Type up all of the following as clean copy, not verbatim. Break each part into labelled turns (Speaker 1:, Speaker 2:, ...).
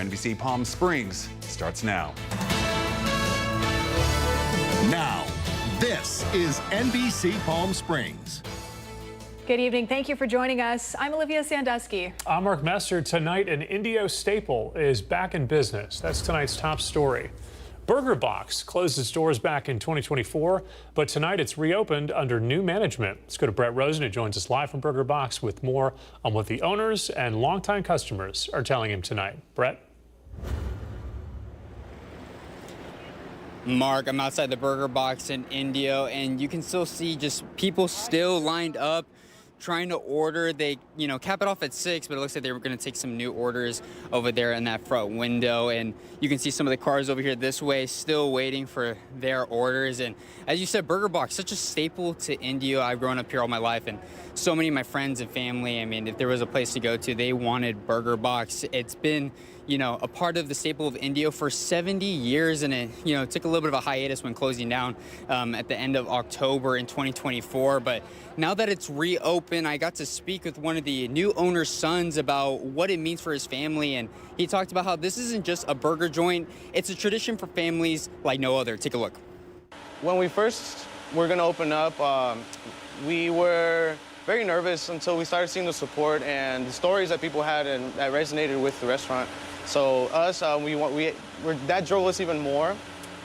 Speaker 1: NBC Palm Springs starts now.
Speaker 2: Now, this is NBC Palm Springs.
Speaker 3: Good evening. Thank you for joining us. I'm Olivia Sandusky.
Speaker 4: I'm Mark Messer. Tonight, an Indio staple is back in business. That's tonight's top story. Burger Box closed its doors back in 2024, but tonight it's reopened under new management. Let's go to Brett Rosen, who joins us live from Burger Box with more on what the owners and longtime customers are telling him tonight. Brett?
Speaker 5: Mark, I'm outside the Burger Box in Indio, and you can still see just people still lined up trying to order. They, cap it off at 6, but it looks like they were going to take some new orders over there in that front window. And you can see some of the cars over here this way still waiting for their orders. And as you said, Burger Box, such a staple to Indio. I've grown up here all my life, and so many of my friends and family, I mean, if there was a place to go to, they wanted Burger Box. It's been, a part of the staple of Indio for 70 years, and it, took a little bit of a hiatus when closing down at the end of October in 2024. But now that it's reopened, I got to speak with one of the new owner's sons about what it means for his family, and he talked about how this isn't just a burger joint, it's a tradition for families like no other. Take a look.
Speaker 6: When we first were going to open up, we were very nervous until we started seeing the support and the stories that people had and that resonated with the restaurant. So us, that drove us even more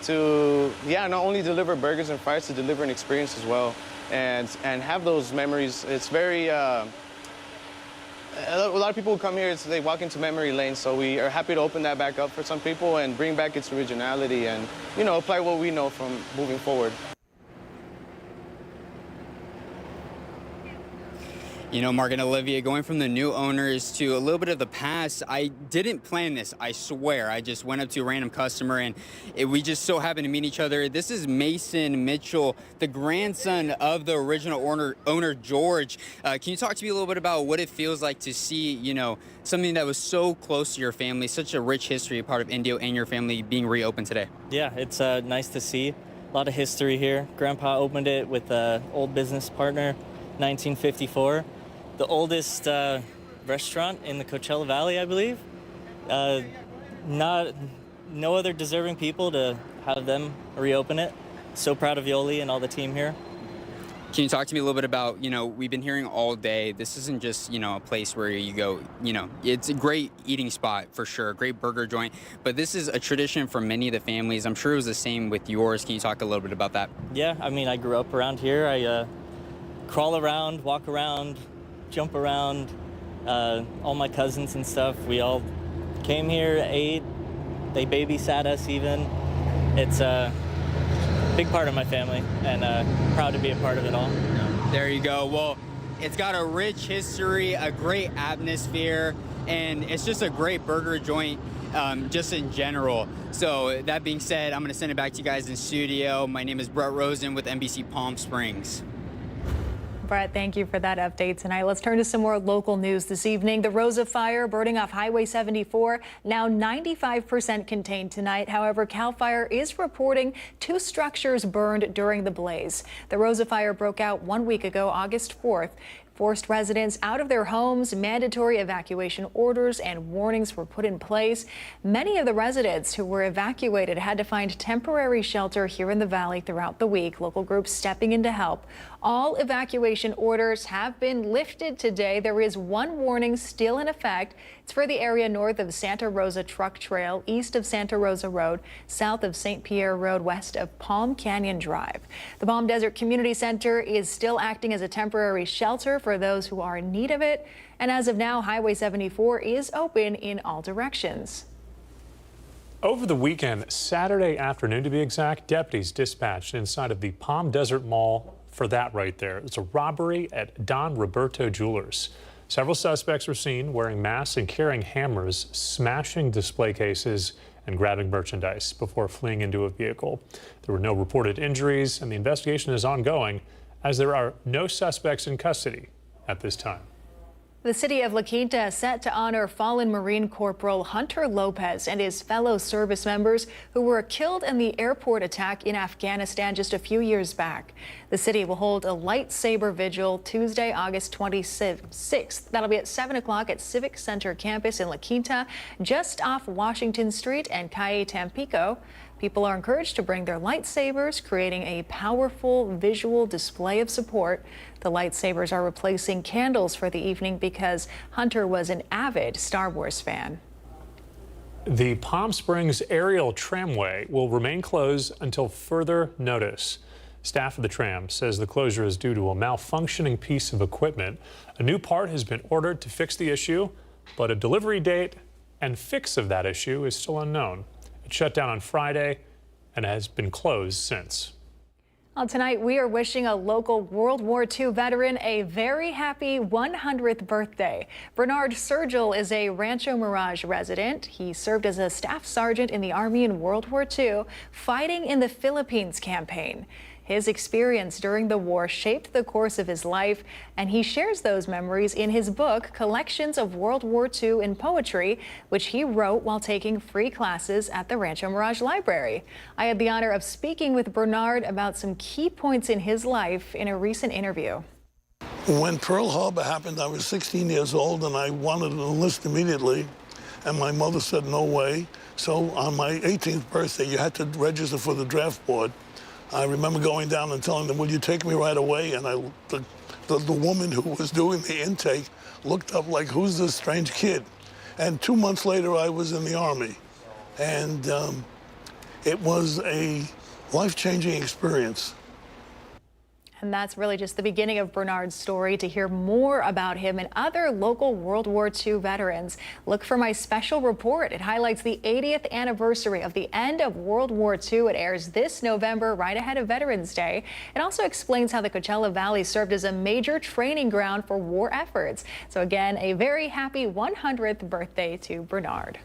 Speaker 6: to, not only deliver burgers and fries, to deliver an experience as well, and have those memories. It's very, a lot of people who come here, they walk into memory lane. So we are happy to open that back up for some people and bring back its originality and, apply what we know from moving forward.
Speaker 5: Mark and Olivia, going from the new owners to a little bit of the past, I didn't plan this, I swear. I just went up to a random customer, and we just so happened to meet each other. This is Mason Mitchell, the grandson of the original owner George. Can you talk to me a little bit about what it feels like to see, something that was so close to your family, such a rich history, a part of Indio and your family, being reopened today?
Speaker 7: Yeah, it's nice to see. A lot of history here. Grandpa opened it with an old business partner, 1954. The oldest restaurant in the Coachella Valley, I believe. No other deserving people to have them reopen it. So proud of Yoli and all the team here.
Speaker 5: Can you talk to me a little bit about, we've been hearing all day, this isn't just, a place where you go, it's a great eating spot for sure, great burger joint, but this is a tradition for many of the families. I'm sure it was the same with yours. Can you talk a little bit about that?
Speaker 7: Yeah, I mean, I grew up around here. I crawl around, walk around, jump around. All my cousins and stuff, we all came here, ate, they babysat us even. It's a big part of my family, and proud to be a part of it all.
Speaker 5: There you go. Well, it's got a rich history, a great atmosphere, and it's just a great burger joint just in general. So that being said, I'm going to send it back to you guys in studio. My name is Brett Rosen with NBC Palm Springs.
Speaker 3: Brett, thank you for that update tonight. Let's turn to some more local news this evening. The Rosa fire burning off Highway 74, now 95% contained tonight. However, CAL FIRE is reporting 2 structures burned during the blaze. The Rosa fire broke out 1 week ago, August 4th. Forced residents out of their homes, mandatory evacuation orders and warnings were put in place. Many of the residents who were evacuated had to find temporary shelter here in the valley throughout the week. Local groups stepping in to help. All evacuation orders have been lifted today. There is one warning still in effect. It's for the area north of Santa Rosa Truck Trail, east of Santa Rosa Road, south of St. Pierre Road, west of Palm Canyon Drive. The Palm Desert Community Center is still acting as a temporary shelter for those who are in need of it. And as of now, Highway 74 is open in all directions.
Speaker 4: Over the weekend, Saturday afternoon to be exact, deputies dispatched inside of the Palm Desert Mall for that right there. It's a robbery at Don Roberto Jewelers. Several suspects were seen wearing masks and carrying hammers, smashing display cases and grabbing merchandise before fleeing into a vehicle. There were no reported injuries, and the investigation is ongoing as there are no suspects in custody at this time.
Speaker 3: The city of La Quinta is set to honor fallen Marine Corporal Hunter Lopez and his fellow service members who were killed in the airport attack in Afghanistan just a few years back. The city will hold a lightsaber vigil Tuesday, August 26th. That'll be at 7 o'clock at Civic Center campus in La Quinta, just off Washington Street and Calle Tampico. People are encouraged to bring their lightsabers, creating a powerful visual display of support. The lightsabers are replacing candles for the evening because Hunter was an avid Star Wars fan.
Speaker 4: The Palm Springs aerial tramway will remain closed until further notice. Staff of the tram says the closure is due to a malfunctioning piece of equipment. A new part has been ordered to fix the issue, but a delivery date and fix of that issue is still unknown. It shut down on Friday and has been closed since.
Speaker 3: Well, tonight, we are wishing a local World War II veteran a very happy 100th birthday. Bernard Sergel is a Rancho Mirage resident. He served as a staff sergeant in the Army in World War II, fighting in the Philippines campaign. His experience during the war shaped the course of his life, and he shares those memories in his book, Collections of World War II in Poetry, which he wrote while taking free classes at the Rancho Mirage Library. I had the honor of speaking with Bernard about some key points in his life in a recent interview.
Speaker 8: When Pearl Harbor happened, I was 16 years old, and I wanted to enlist immediately, and my mother said no way. So on my 18th birthday, you had to register for the draft board. I remember going down and telling them, will you take me right away? And the woman who was doing the intake looked up like, who's this strange kid? And 2 months later, I was in the Army. And it was a life-changing experience.
Speaker 3: And that's really just the beginning of Bernard's story. To hear more about him and other local World War II veterans, look for my special report. It highlights the 80th anniversary of the end of World War II. It airs this November, right ahead of Veterans Day. It also explains how the Coachella Valley served as a major training ground for war efforts. So again, a very happy 100th birthday to Bernard.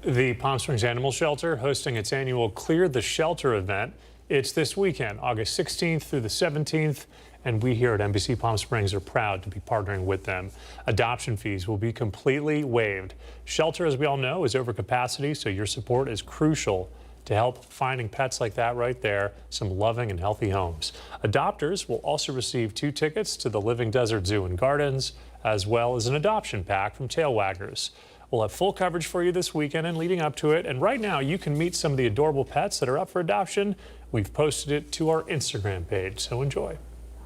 Speaker 4: The Palm Springs Animal Shelter hosting its annual Clear the Shelter event. It's this weekend, August 16th through the 17th, and we here at NBC Palm Springs are proud to be partnering with them. Adoption fees will be completely waived. Shelter, as we all know, is over capacity, so your support is crucial to help finding pets like that right there some loving and healthy homes. Adopters will also receive 2 tickets to the Living Desert Zoo and Gardens, as well as an adoption pack from Tail Waggers. We'll have full coverage for you this weekend and leading up to it. And right now, you can meet some of the adorable pets that are up for adoption. We've posted it to our Instagram page, so enjoy.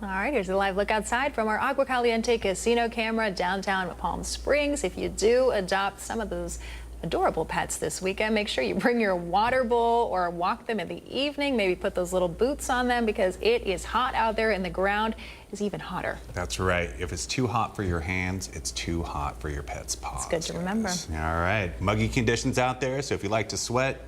Speaker 3: All right, here's a live look outside from our Agua Caliente casino camera downtown Palm Springs. If you do adopt some of those adorable pets this weekend, make sure you bring your water bowl or walk them in the evening. Maybe put those little boots on them because it is hot out there and the ground is even hotter.
Speaker 9: That's right. If it's too hot for your hands, it's too hot for your pet's paws.
Speaker 3: It's good to remember.
Speaker 9: All right. Muggy conditions out there, so if you like to sweat,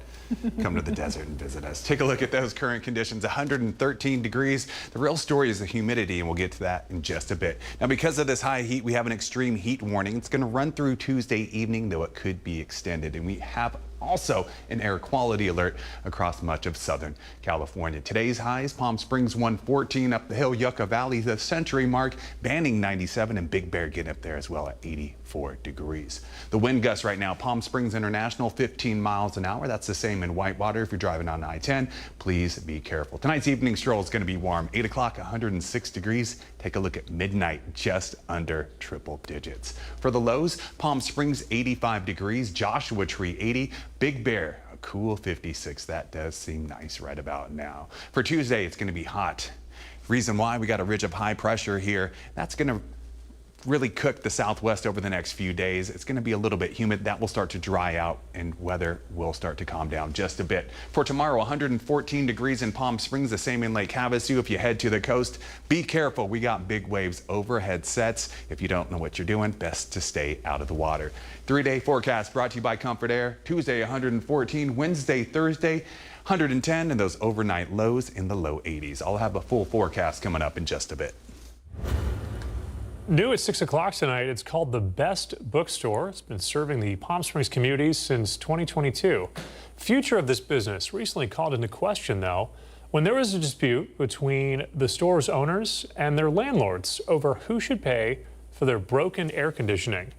Speaker 9: come to the desert and visit us. Take a look at those current conditions, 113 degrees. The real story is the humidity, and we'll get to that in just a bit. Now, because of this high heat, we have an extreme heat warning. It's going to run through Tuesday evening, though it could be extended. And we have also an air quality alert across much of Southern California. Today's highs, Palm Springs 114, up the hill, Yucca Valley, the Century Mark, Banning 97, and Big Bear getting up there as well at 84 degrees. The wind gusts right now, Palm Springs International, 15 miles an hour. That's the same in Whitewater. If you're driving on I-10, please be careful. Tonight's evening stroll is going to be warm, 8 o'clock, 106 degrees. Take a look at midnight, just under triple digits. For the lows, Palm Springs 85 degrees, Joshua Tree 80, Big Bear a cool 56. That does seem nice right about now. For Tuesday, it's going to be hot. Reason why, we got a ridge of high pressure here. That's going to really cook the southwest over the next few days. It's going to be a little bit humid. That will start to dry out and weather will start to calm down just a bit. For tomorrow, 114 degrees in Palm Springs, the same in Lake Havasu. If you head to the coast, be careful. We got big waves overhead sets. If you don't know what you're doing, best to stay out of the water. 3-day forecast brought to you by Comfort Air. Tuesday, 114. Wednesday, Thursday, 110. And those overnight lows in the low 80s. I'll have a full forecast coming up in just a bit.
Speaker 4: New at 6 o'clock tonight, it's called The Best Bookstore. It's been serving the Palm Springs communities since 2022. Future of this business recently called into question, though, when there was a dispute between the store's owners and their landlords over who should pay for their broken air conditioning.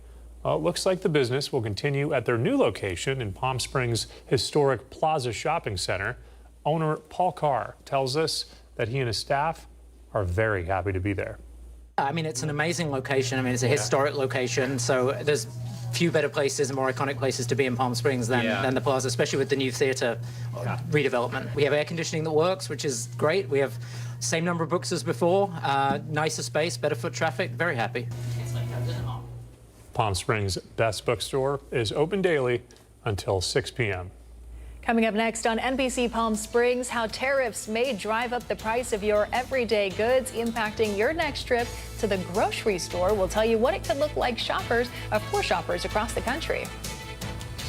Speaker 4: Well, it looks like the business will continue at their new location in Palm Springs' historic Plaza Shopping Center. Owner Paul Carr tells us that he and his staff are very happy to be there.
Speaker 10: I mean, it's an amazing location. I mean, it's a historic location, so there's few better places and more iconic places to be in Palm Springs than the Plaza, especially with the new theater redevelopment. We have air conditioning that works, which is great. We have same number of books as before, nicer space, better foot traffic. Very happy.
Speaker 4: Palm Springs' best bookstore is open daily until 6 p.m.
Speaker 3: Coming up next on NBC Palm Springs, how tariffs may drive up the price of your everyday goods, impacting your next trip to the grocery store. We'll tell you what it could look like for shoppers across the country.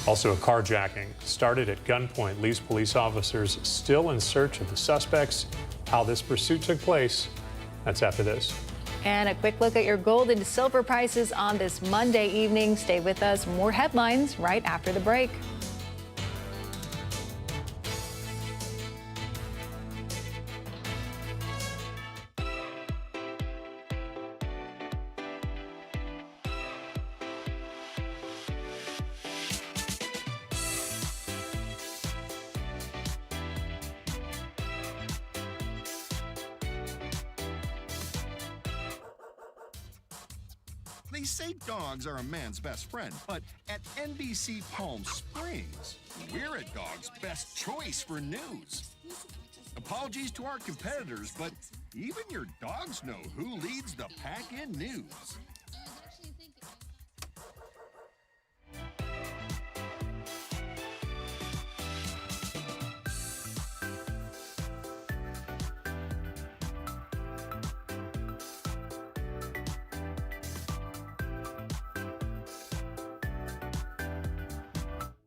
Speaker 4: Also, a carjacking started at gunpoint leaves police officers still in search of the suspects. How this pursuit took place, that's after this.
Speaker 3: And a quick look at your gold and silver prices on this Monday evening. Stay with us. More headlines right after the break.
Speaker 2: They say dogs are a man's best friend, but at NBC Palm Springs, we're a dog's best choice for news. Apologies to our competitors, but even your dogs know who leads the pack in news.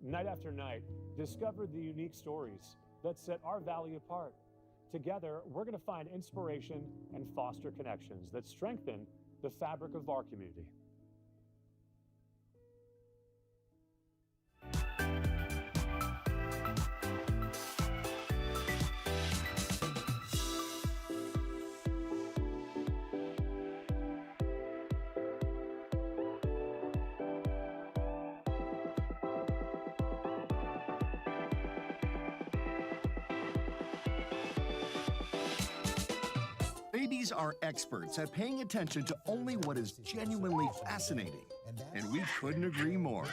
Speaker 4: Night after night, discover the unique stories that set our valley apart. Together, we're going to find inspiration and foster connections that strengthen the fabric of our community.
Speaker 2: Babies are experts at paying attention to only what is genuinely fascinating, and we couldn't agree more.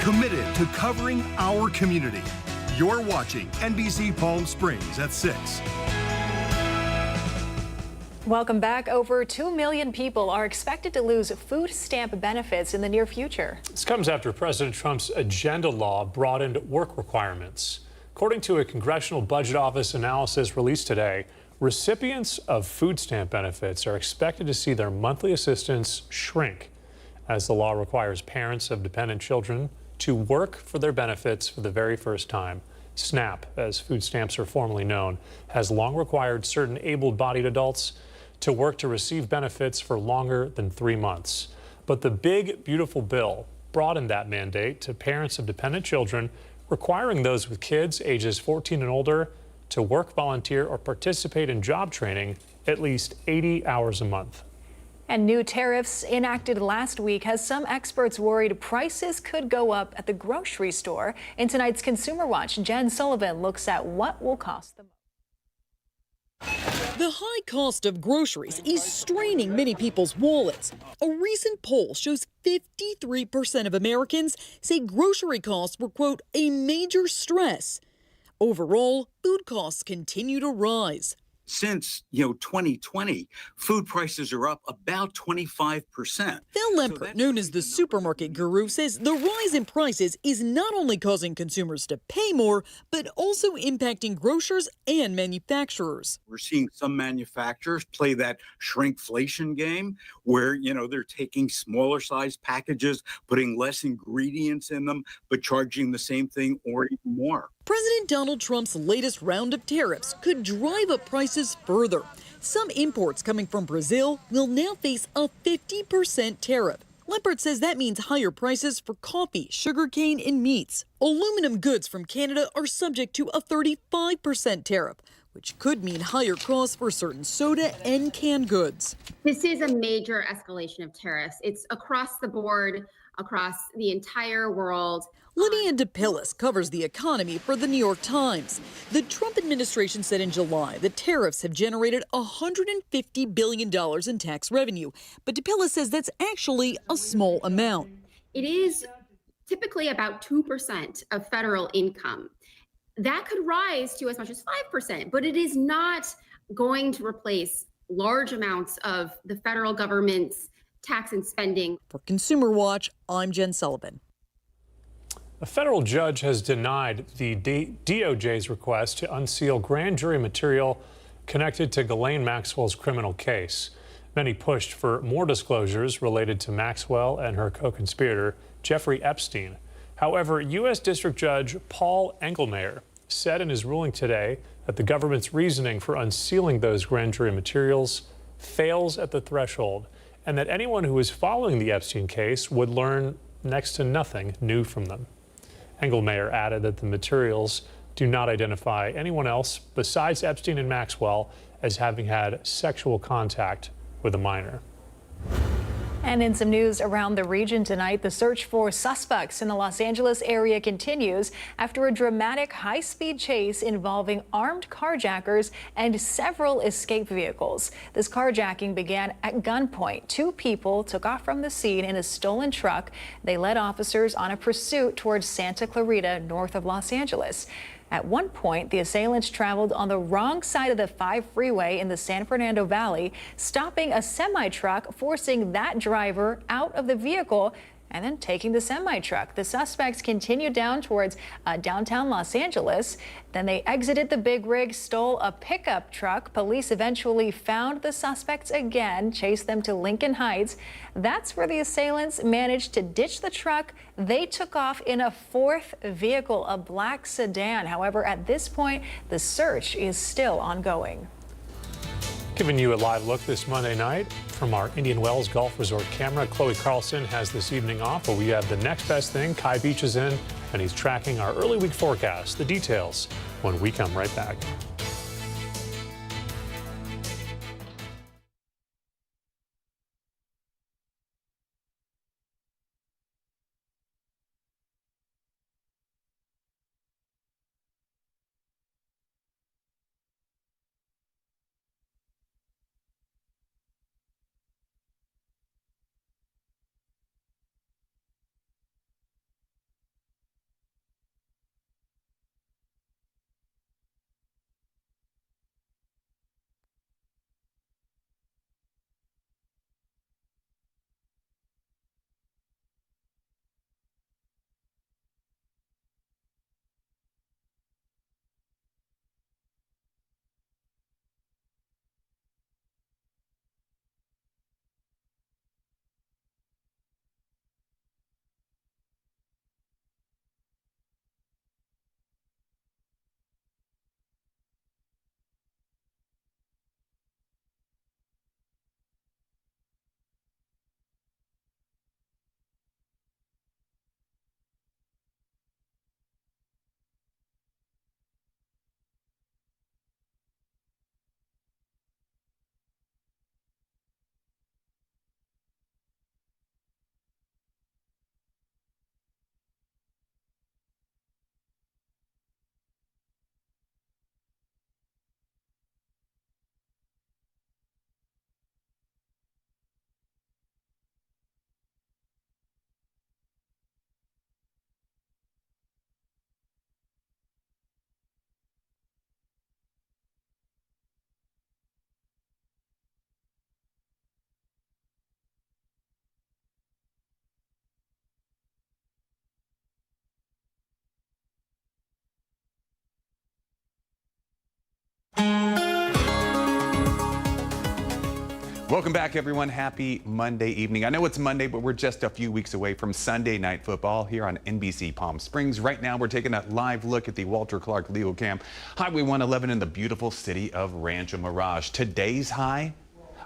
Speaker 2: Committed to covering our community. You're watching NBC Palm Springs at 6.
Speaker 3: Welcome back. Over 2 million people are expected to lose food stamp benefits in the near future.
Speaker 4: This comes after President Trump's agenda law broadened work requirements. According to a Congressional Budget Office analysis released today, recipients of food stamp benefits are expected to see their monthly assistance shrink, as the law requires parents of dependent children to work for their benefits for the very first time. SNAP, as food stamps are formally known, has long required certain able-bodied adults to work to receive benefits for longer than 3 months. But the big, beautiful bill broadened that mandate to parents of dependent children, requiring those with kids ages 14 and older to work, volunteer, or participate in job training at least 80 hours a month.
Speaker 3: And new tariffs enacted last week has some experts worried prices could go up at the grocery store. In tonight's Consumer Watch, Jen Sullivan looks at what will cost the most.
Speaker 11: The high cost of groceries is straining many people's wallets. A recent poll shows 53% of Americans say grocery costs were, quote, a major stress. Overall, food costs continue to rise.
Speaker 12: Since, 2020, food prices are up about 25%.
Speaker 11: Phil Lempert, known as the supermarket guru, says the rise in prices is not only causing consumers to pay more, but also impacting grocers and manufacturers.
Speaker 12: We're seeing some manufacturers play that shrinkflation game where, they're taking smaller size packages, putting less ingredients in them, but charging the same thing or even more.
Speaker 11: President Donald Trump's latest round of tariffs could drive up prices further. Some imports coming from Brazil will now face a 50% tariff. Leopard says that means higher prices for coffee, sugarcane, and meats. Aluminum goods from Canada are subject to a 35% tariff, which could mean higher costs for certain soda and canned goods.
Speaker 13: This is a major escalation of tariffs. It's across the board, across the entire world.
Speaker 11: Lydia DePillis covers the economy for the New York Times. The Trump administration said in July the tariffs have generated $150 billion in tax revenue. But DePillis says that's actually a small amount.
Speaker 13: It is typically about 2% of federal income. That could rise to as much as 5%, but it is not going to replace large amounts of the federal government's tax and spending.
Speaker 11: For Consumer Watch, I'm Jen Sullivan.
Speaker 4: A federal judge has denied the DOJ's request to unseal grand jury material connected to Ghislaine Maxwell's criminal case. Many pushed for more disclosures related to Maxwell and her co-conspirator, Jeffrey Epstein. However, U.S. District Judge Paul Engelmayer said in his ruling today that the government's reasoning for unsealing those grand jury materials fails at the threshold, and that anyone who is following the Epstein case would learn next to nothing new from them. Engelmayer added that the materials do not identify anyone else besides Epstein and Maxwell as having had sexual contact with a minor.
Speaker 3: And in some news around the region tonight, the search for suspects in the Los Angeles area continues after a dramatic high-speed chase involving armed carjackers and several escape vehicles. This carjacking began at gunpoint. Two people took off from the scene in a stolen truck. They led officers on a pursuit towards Santa Clarita, north of Los Angeles. At one point, the assailants traveled on the wrong side of the 5 freeway in the San Fernando Valley, stopping a semi-truck, forcing that driver out of the vehicle and then taking the semi-truck. The suspects continued down towards downtown Los Angeles. Then they exited the big rig, stole a pickup truck. Police eventually found the suspects again, chased them to Lincoln Heights. That's where the assailants managed to ditch the truck. They took off in a 4th vehicle, a black sedan. However, at this point, the search is still ongoing.
Speaker 4: Giving you a live look this Monday night from our Indian Wells Golf Resort camera. Chloe Carlson has this evening off, but we have the next best thing. Kai Beach is in, and he's tracking our early week forecast. The details when we come right back.
Speaker 9: Welcome back, everyone. Happy Monday evening. I know it's Monday, but we're just a few weeks away from Sunday Night Football here on NBC Palm Springs. Right now, we're taking a live look at the Walter Clark Legal Camp, Highway 111 in the beautiful city of Rancho Mirage. Today's high,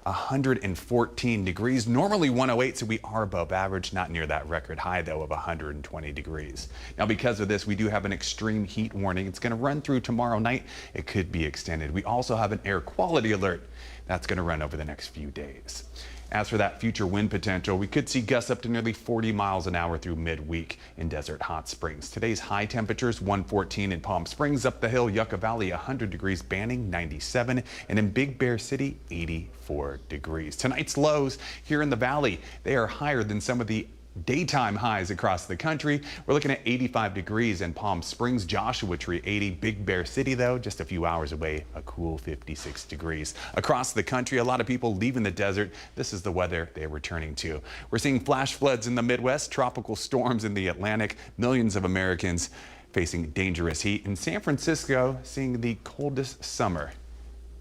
Speaker 9: 114 degrees, normally 108, so we are above average, not near that record high, though, of 120 degrees. Now, because of this, we do have an extreme heat warning. It's going to run through tomorrow night. It could be extended. We also have an air quality alert. That's going to run over the next few days. As for that future wind potential, we could see gusts up to nearly 40 miles an hour through midweek in Desert Hot Springs. Today's high temperatures, 114 in Palm Springs, up the hill, Yucca Valley, 100 degrees, Banning, 97, and in Big Bear City, 84 degrees. Tonight's lows here in the valley, they are higher than some of the daytime highs across the country. We're looking at 85 degrees in Palm Springs, Joshua Tree 80, Big Bear City though, just a few hours away, a cool 56 degrees. Across the country, a lot of people leaving the desert. This is the weather they're returning to. We're seeing flash floods in the Midwest, tropical storms in the Atlantic, millions of Americans facing dangerous heat. In San Francisco, seeing the coldest summer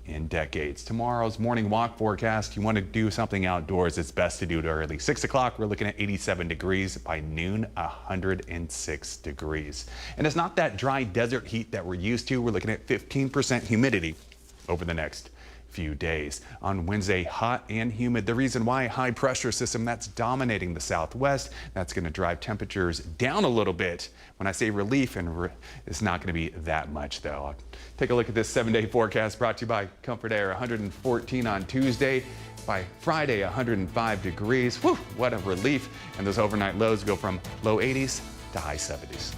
Speaker 9: in decades. Tomorrow's morning walk forecast, you want to do something outdoors, it's best to do it early. 6 o'clock, we're looking at 87 degrees. By noon, 106 degrees. And it's not that dry desert heat that we're used to. We're looking at 15% humidity over the next few days. On Wednesday, hot and humid. The reason why, high pressure system that's dominating the southwest. That's going to drive temperatures down a little bit. When I say relief, and it's not going to be that much though. I'll take a look at this 7-day forecast brought to you by Comfort Air. 114 on Tuesday. By Friday, 105 degrees. Whew, what a relief. And those overnight lows go from low 80s to high 70s.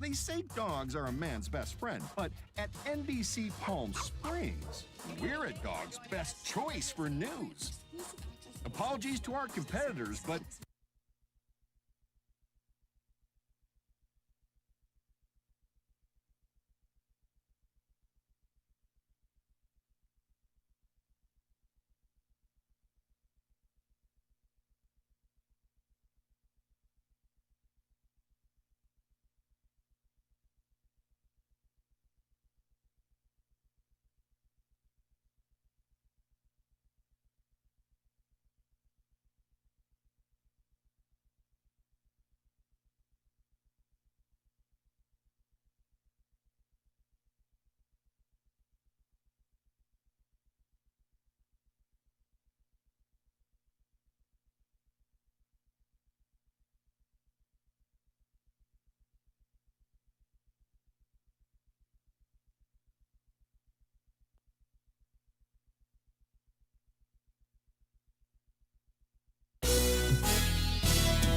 Speaker 2: They say dogs are a man's best friend, but at NBC Palm Springs, we're a dog's best choice for news. Apologies to our competitors, but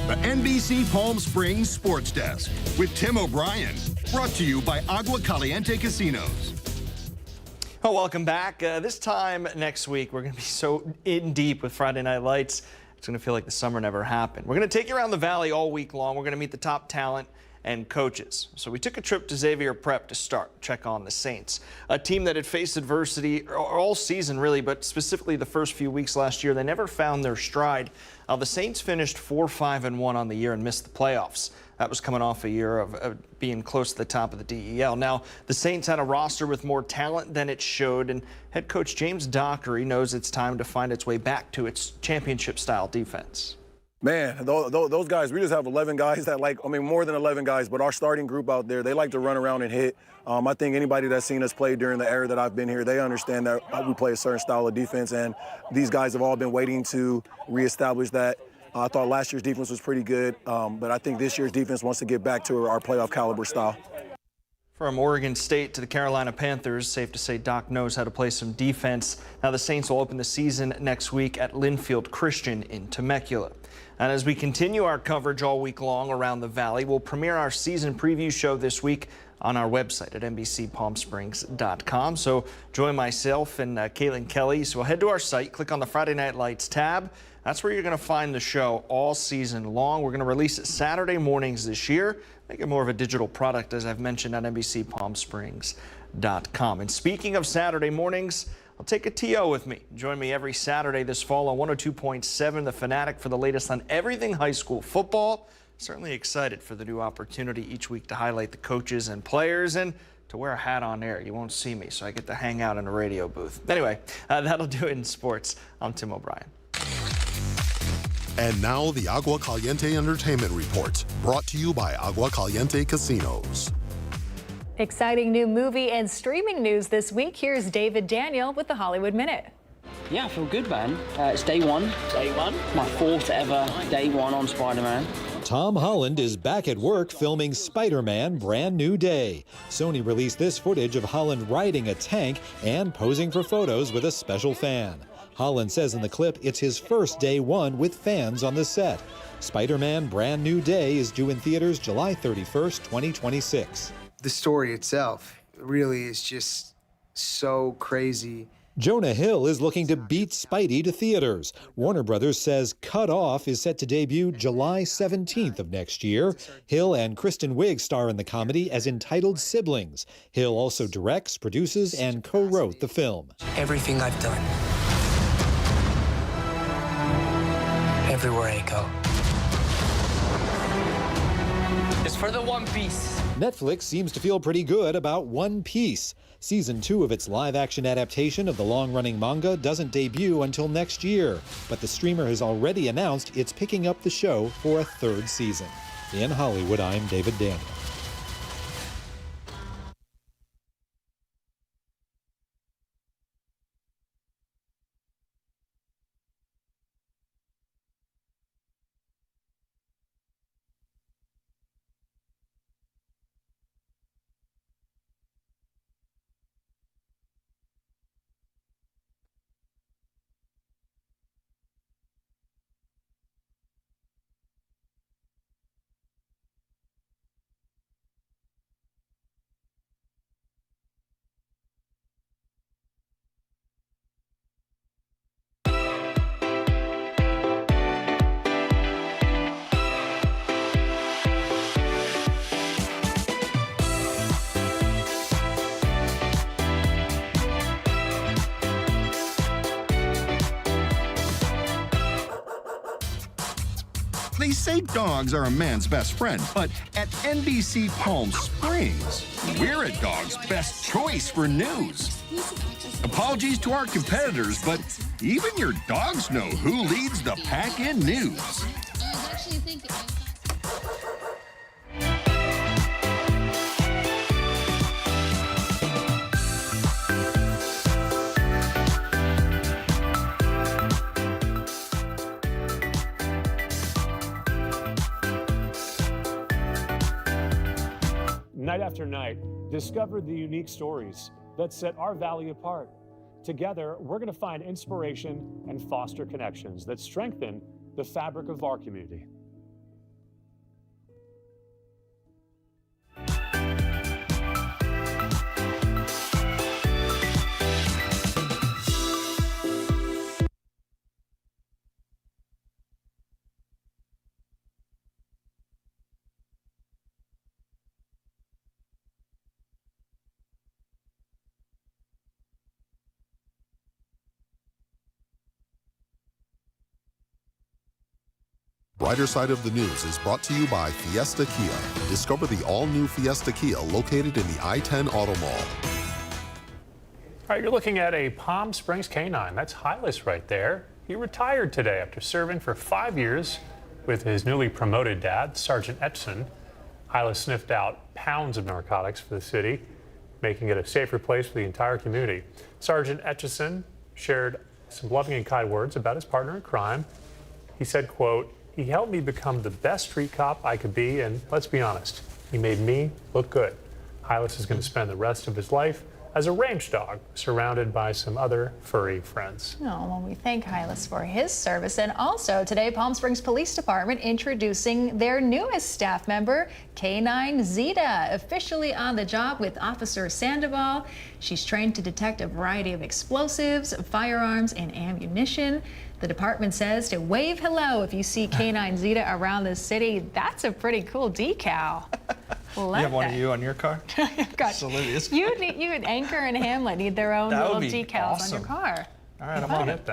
Speaker 2: the NBC Palm Springs Sports Desk with Tim O'Brien. Brought to you by Agua Caliente Casinos.
Speaker 14: Oh, welcome back. This time next week, we're going to be so in deep with Friday Night Lights. It's going to feel like the summer never happened. We're going to take you around the valley all week long. We're going to meet the top talent and coaches. So we took a trip to Xavier Prep to start, check on the Saints, a team that had faced adversity all season really, but specifically the first few weeks last year. They never found their stride. The Saints finished 4-5-1 on the year and missed the playoffs. That was coming off a year of being close to the top of the DEL. Now, the Saints had a roster with more talent than it showed, and head coach James Dockery knows it's time to find its way back to its championship-style defense.
Speaker 15: Man, those guys, we just have 11 guys that more than 11 guys, but our starting group out there, they like to run around and hit. I think anybody that's seen us play during the era that I've been here, they understand that we play a certain style of defense, and these guys have all been waiting to reestablish that. I thought last year's defense was pretty good, but I think this year's defense wants to get back to our playoff caliber style.
Speaker 14: From Oregon State to the Carolina Panthers, safe to say Doc knows how to play some defense. Now the Saints will open the season next week at Linfield Christian in Temecula. And as we continue our coverage all week long around the Valley, we'll premiere our season preview show this week on our website at NBCPalmSprings.com. So join myself and Caitlin Kelly. So head to our site, click on the Friday Night Lights tab. That's where you're going to find the show all season long. We're going to release it Saturday mornings this year. Make it more of a digital product, as I've mentioned, on NBCPalmSprings.com. And speaking of Saturday mornings, I'll take a TO with me. Join me every Saturday this fall on 102.7 The Fanatic for the latest on everything high school football. Certainly excited for the new opportunity each week to highlight the coaches and players and to wear a hat on air. You won't see me, so I get to hang out in a radio booth. Anyway, that'll do it in sports. I'm Tim O'Brien.
Speaker 16: And now the Agua Caliente Entertainment Report, brought to you by Agua Caliente Casinos.
Speaker 3: Exciting new movie and streaming news this week. Here's David Daniel with the Hollywood Minute.
Speaker 17: Yeah, I feel good, man. It's day one. Day one? My fourth ever day one on Spider-Man.
Speaker 18: Tom Holland is back at work filming Spider-Man Brand New Day. Sony released this footage of Holland riding a tank and posing for photos with a special fan. Holland says in the clip it's his first day one with fans on the set. Spider-Man Brand New Day is due in theaters July 31st, 2026.
Speaker 19: The story itself really is just so crazy.
Speaker 18: Jonah Hill is looking to beat Spidey to theaters. Warner Brothers says Cut Off is set to debut July 17th of next year. Hill and Kristen Wiig star in the comedy as entitled siblings. Hill also directs, produces, and co-wrote the film.
Speaker 19: Everything I've done, everywhere I go, is for the One Piece.
Speaker 18: Netflix seems to feel pretty good about One Piece. Season 2 of its live-action adaptation of the long-running manga doesn't debut until next year, but the streamer has already announced it's picking up the show for a third season. In Hollywood, I'm David Daniel.
Speaker 2: They say dogs are a man's best friend, but at NBC Palm Springs, we're a dog's best choice for news. Apologies to our competitors, but even your dogs know who leads the pack in news.
Speaker 4: Night after night, discover the unique stories that set our valley apart. Together, we're going to find inspiration and foster connections that strengthen the fabric of our community.
Speaker 16: Brighter Side of the News is brought to you by Fiesta Kia. Discover the all-new Fiesta Kia located in the I-10 Auto Mall.
Speaker 4: All right, you're looking at a Palm Springs canine. That's Hylas right there. He retired today after serving for 5 years With his newly promoted dad, Sergeant Etchison, Hylas sniffed out pounds of narcotics for the city, making it a safer place for the entire community. Sergeant Etchison shared some loving and kind words about his partner in crime. He said, quote, "He helped me become the best street cop I could be, and let's be honest, he made me look good." Hylas is going to spend the rest of his life as a range dog, surrounded by some other furry friends.
Speaker 3: Oh, well, we thank Hylas for his service. And also today, Palm Springs Police Department introducing their newest staff member, K9 Zeta, officially on the job with Officer Sandoval. She's trained to detect a variety of explosives, firearms, and ammunition. The department says to wave hello if you see K9 Zeta around the city. That's a pretty cool decal.
Speaker 14: You have one of you on your car?
Speaker 3: Gosh,
Speaker 14: Salute.
Speaker 3: you and Anchor and Hamlet need their own
Speaker 14: That
Speaker 3: little
Speaker 14: would be
Speaker 3: decals
Speaker 14: awesome.
Speaker 3: on your car.
Speaker 14: All right, I'm on it.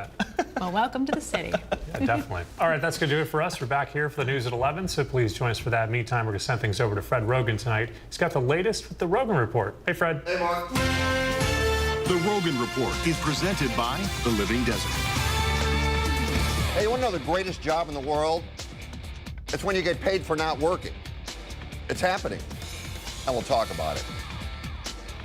Speaker 3: Well, welcome to the city.
Speaker 4: Yeah, definitely. All right, that's going to do it for us. We're back here for the news at 11, so please join us for that. Meantime, we're going to send things over to Fred Rogan tonight. He's got the latest with the Rogan Report. Hey, Fred.
Speaker 2: Hey, Mark. The Rogan Report is presented by The Living Desert.
Speaker 20: Hey, you want to know the greatest job in the world? It's when you get paid for not working. It's happening, and we'll talk about it.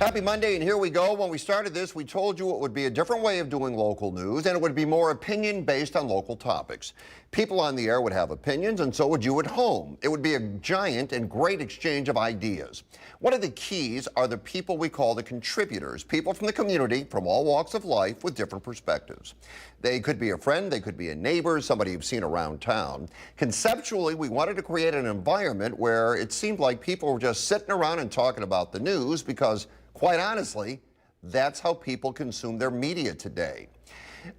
Speaker 20: Happy Monday, and here we go. When we started this, we told you it would be a different way of doing local news, and it would be more opinion based on local topics. People on the air would have opinions, and so would you at home. It would be a giant and great exchange of ideas. One of the keys are the people we call the contributors, people from the community, from all walks of life, with different perspectives. They could be a friend, they could be a neighbor, somebody you've seen around town. Conceptually, we wanted to create an environment where it seemed like people were just sitting around and talking about the news because, quite honestly, that's how people consume their media today.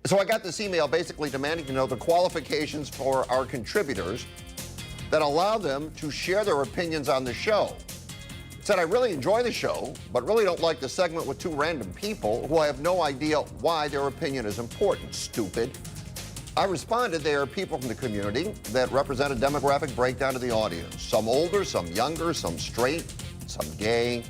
Speaker 20: So I got this email basically demanding to know the qualifications for our contributors that allow them to share their opinions on the show. It said, I really enjoy the show, but really don't like the segment with two random people who I have no idea why their opinion is important. Stupid. I responded, they are people from the community that represent a demographic breakdown to the audience. Some older, some younger, some straight, some gay.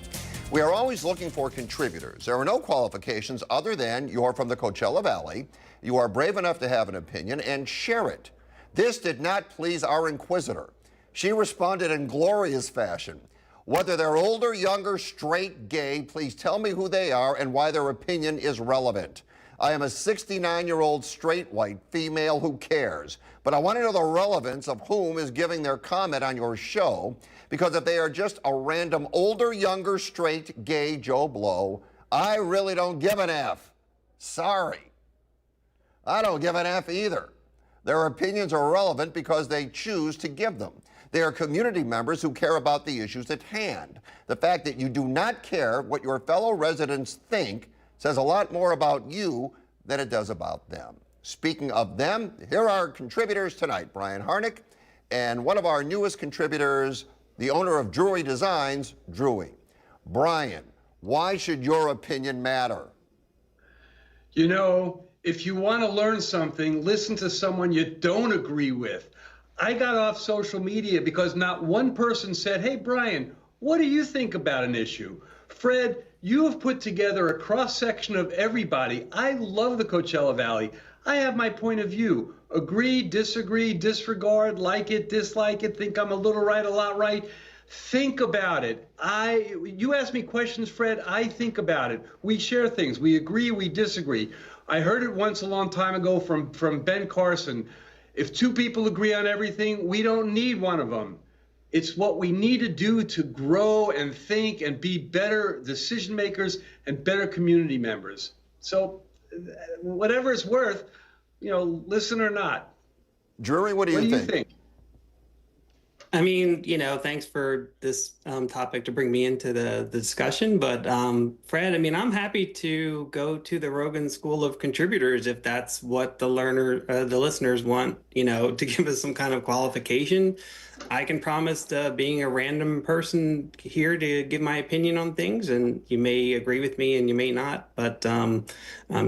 Speaker 20: We are always looking for contributors. There are no qualifications other than you're from the Coachella Valley, you are brave enough to have an opinion, and share it. This did not please our inquisitor. She responded in glorious fashion. Whether they're older, younger, straight, gay, please tell me who they are and why their opinion is relevant. I am a 69-year-old straight white female who cares, but I want to know the relevance of whom is giving their comment on your show, because if they are just a random older, younger, straight, gay Joe Blow, I really don't give an F. Sorry. I don't give an F either. Their opinions are relevant because they choose to give them. They are community members who care about the issues at hand. The fact that you do not care what your fellow residents think says a lot more about you than it does about them. Speaking of them, here are our contributors tonight. Brian Harnick, and one of our newest contributors, the owner of Drury Designs, Drury. Brian, why should your opinion matter?
Speaker 21: You know, if you want to learn something, listen to someone you don't agree with. I got off social media because not one person said, hey, Brian, what do you think about an issue? Fred, you have put together a cross-section of everybody. I love the Coachella Valley. I have my point of view. Agree, disagree, disregard, like it, dislike it, think I'm a little right, a lot right. Think about it. You ask me questions, Fred, I think about it. We share things. We agree, we disagree. I heard it once a long time ago from Ben Carson. If two people agree on everything, we don't need one of them. It's what we need to do to grow and think and be better decision makers and better community members. So whatever it's worth, you know, listen or not.
Speaker 20: Drury, what do you think?
Speaker 22: I mean, you know, thanks for this topic to bring me into the discussion. But Fred, I mean, I'm happy to go to the Rogan School of Contributors if that's what the listeners want, you know, to give us some kind of qualification. I can promise being a random person here to give my opinion on things, and you may agree with me and you may not, but I'm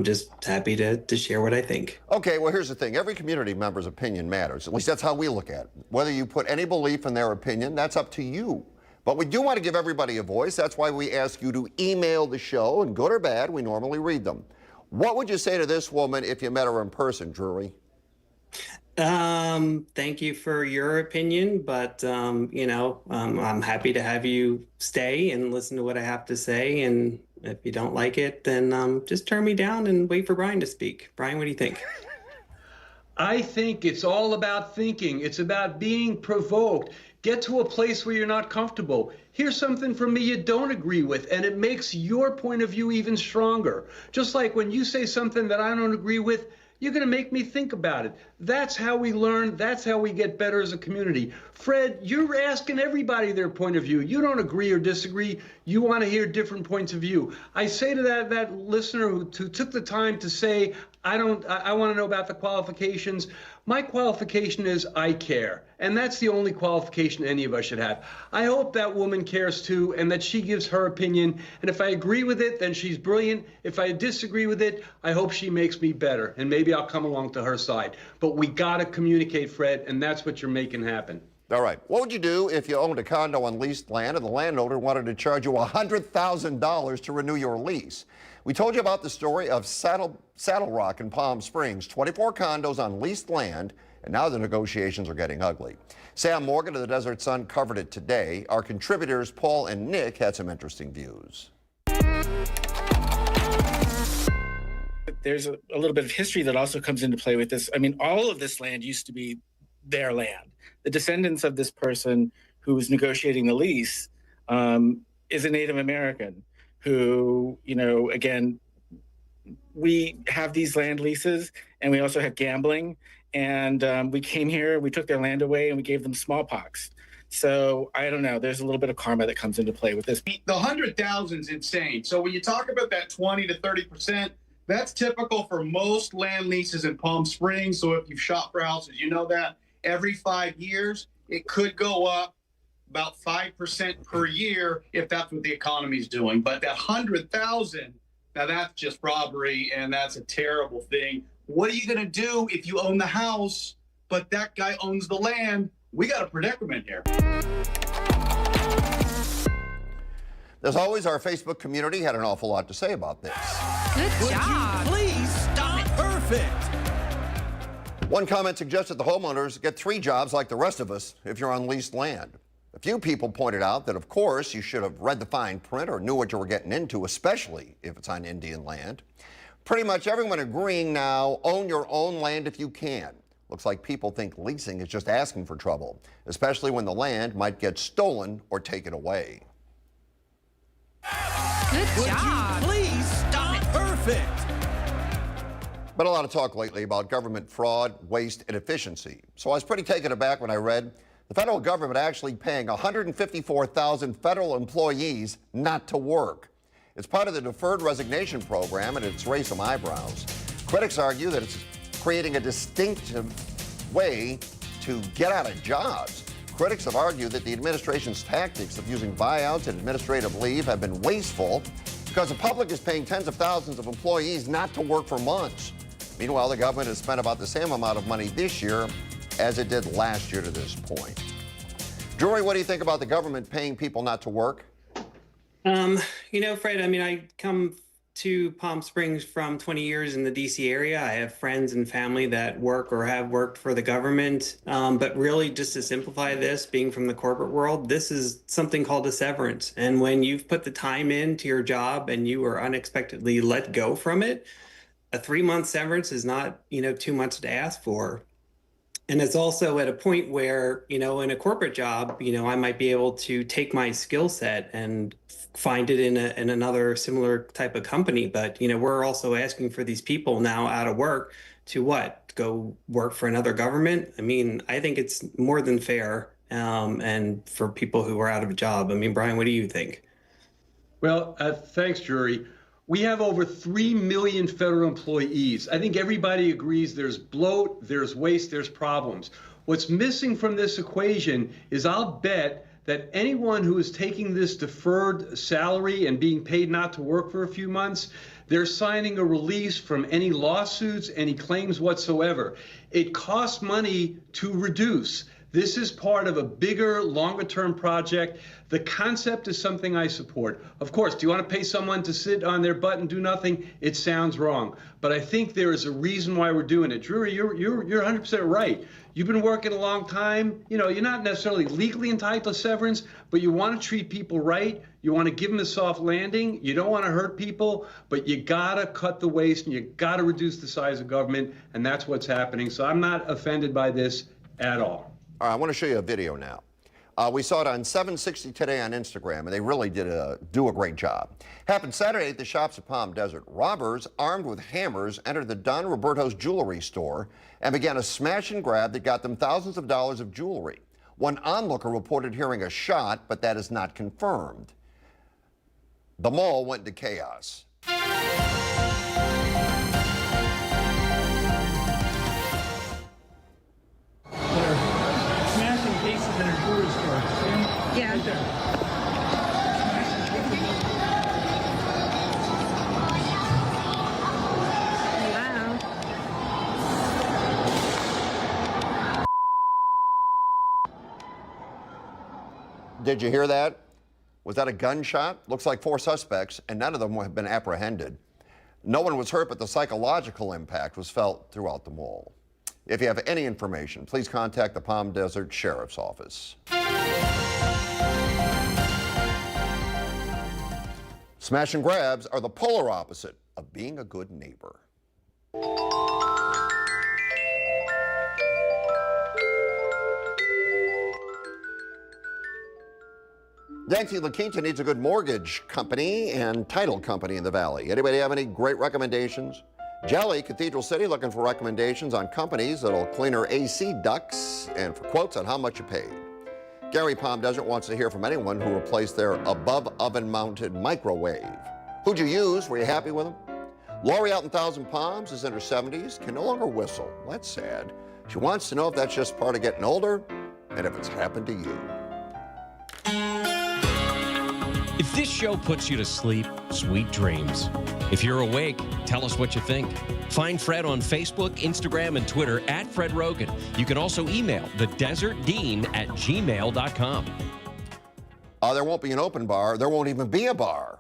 Speaker 22: just happy to share what I think.
Speaker 20: Okay, well, here's the thing. Every community member's opinion matters. At least that's how we look at it. Whether you put any belief in their opinion, that's up to you. But we do want to give everybody a voice. That's why we ask you to email the show, and good or bad, we normally read them. What would you say to this woman if you met her in person, Drury?
Speaker 22: Thank you for your opinion, but I'm happy to have you stay and listen to what I have to say. And if you don't like it, then just turn me down and wait for Brian to speak. Brian, what do you think?
Speaker 21: I think it's all about thinking. It's about being provoked. Get to a place where you're not comfortable. Hear something from me you don't agree with, and it makes your point of view even stronger. Just like when you say something that I don't agree with, you're going to make me think about it. That's how we learn. That's how we get better as a community. Fred, you're asking everybody their point of view. You don't agree or disagree. You want to hear different points of view. I say to that listener who took the time to say, I want to know about the qualifications. My qualification is I care. And that's the only qualification any of us should have. I hope that woman cares too, and that she gives her opinion. And if I agree with it, then she's brilliant. If I disagree with it, I hope she makes me better. And maybe I'll come along to her side. But we gotta communicate, Fred, and that's what you're making happen.
Speaker 20: All right. What would you do if you owned a condo on leased land and the landowner wanted to charge you $100,000 to renew your lease? We told you about the story of Saddle Rock in Palm Springs, 24 condos on leased land, and now the negotiations are getting ugly. Sam Morgan of the Desert Sun covered it today. Our contributors, Paul and Nick, had some interesting views.
Speaker 1: There's a little bit of history that also comes into play with this. I mean, all of this land used to be their land. The descendants of this person who was negotiating the lease is a Native American who, again, we have these land leases and we also have gambling. And we came here, we took their land away and we gave them smallpox. So I don't know, there's a little bit of karma that comes into play with this.
Speaker 6: The 100,000 is insane. So when you talk about that 20 to 30%, that's typical for most land leases in Palm Springs. So if you've shopped for houses, you know that every 5 years, it could go up about 5% per year if that's what the economy's doing. But that 100,000, now that's just robbery and that's a terrible thing. What are you going to do if you own the house, but that guy owns the land? We got a predicament here.
Speaker 20: As always, our Facebook community had an awful lot to say about this.
Speaker 23: Good job. Please stop. Perfect.
Speaker 20: One comment suggested the homeowners get 3 jobs like the rest of us if you're on leased land. A few people pointed out that, of course, you should have read the fine print or knew what you were getting into, especially if it's on Indian land. Pretty much everyone agreeing now, own your own land if you can. Looks like people think leasing is just asking for trouble, especially when the land might get stolen or taken away.
Speaker 23: Good job. Please stop. Perfect.
Speaker 20: Been a lot of talk lately about government fraud, waste, and efficiency. So I was pretty taken aback when I read the federal government actually paying 154,000 federal employees not to work. It's part of the deferred resignation program, and it's raised some eyebrows. Critics argue that it's creating a distinctive way to get out of jobs. Critics have argued that the administration's tactics of using buyouts and administrative leave have been wasteful because the public is paying tens of thousands of employees not to work for months. Meanwhile, the government has spent about the same amount of money this year as it did last year to this point. Drury, what do you think about the government paying people not to work?
Speaker 22: Fred, I come to Palm Springs from 20 years in the DC area. I have friends and family that work or have worked for the government. But really, just to simplify this, being from the corporate world, this is something called a severance. And when you've put the time into your job and you are unexpectedly let go from it, a 3-month severance is not, too much to ask for. And it's also at a point where, in a corporate job, I might be able to take my skill set and find it in another similar type of company. But, we're also asking for these people now out of work to what? Go work for another government? I think it's more than fair. And for people who are out of a job. Brian, what do you think?
Speaker 21: Well, thanks, Drury. We have over 3 million federal employees. I think everybody agrees there's bloat, there's waste, there's problems. What's missing from this equation is I'll bet that anyone who is taking this deferred salary and being paid not to work for a few months, they're signing a release from any lawsuits, any claims whatsoever. It costs money to reduce. This is part of a bigger, longer-term project. The concept is something I support. Of course, do you want to pay someone to sit on their butt and do nothing? It sounds wrong. But I think there is a reason why we're doing it. Drury, you're 100% right. You've been working a long time. You know, you're not necessarily legally entitled to severance, but you want to treat people right. You want to give them a soft landing. You don't want to hurt people, but you gotta cut the waste and you gotta reduce the size of government, and that's what's happening. So I'm not offended by this at all.
Speaker 20: All right, I want to show you a video now. We saw it on 760 Today on Instagram, and they really did do a great job. Happened Saturday at the shops at Palm Desert. Robbers, armed with hammers, entered the Don Roberto's jewelry store and began a smash and grab that got them thousands of dollars of jewelry. One onlooker reported hearing a shot, but that is not confirmed. The mall went into chaos.
Speaker 5: Smashing cases in a jewelry store. Yeah. Right there.
Speaker 20: Did you hear that? Was that a gunshot? Looks like 4 suspects, and none of them have been apprehended. No one was hurt, but the psychological impact was felt throughout the mall. If you have any information, please contact the Palm Desert Sheriff's Office. Smash and grabs are the polar opposite of being a good neighbor. Nancy La Quinta needs a good mortgage company and title company in the Valley. Anybody have any great recommendations? Jelly, Cathedral City, looking for recommendations on companies that'll clean her AC ducts and for quotes on how much you paid. Gary, Palm Desert, wants to hear from anyone who replaced their above oven mounted microwave. Who'd you use? Were you happy with them? Lori out in Thousand Palms is in her 70s, can no longer whistle. Well, that's sad. She wants to know if that's just part of getting older and if it's happened to you.
Speaker 7: If this show puts you to sleep, sweet dreams. If you're awake, tell us what you think. Find Fred on Facebook, Instagram, and Twitter at Fred Rogan. You can also email thedesertdean@gmail.com.
Speaker 20: There won't be an open bar. There won't even be a bar.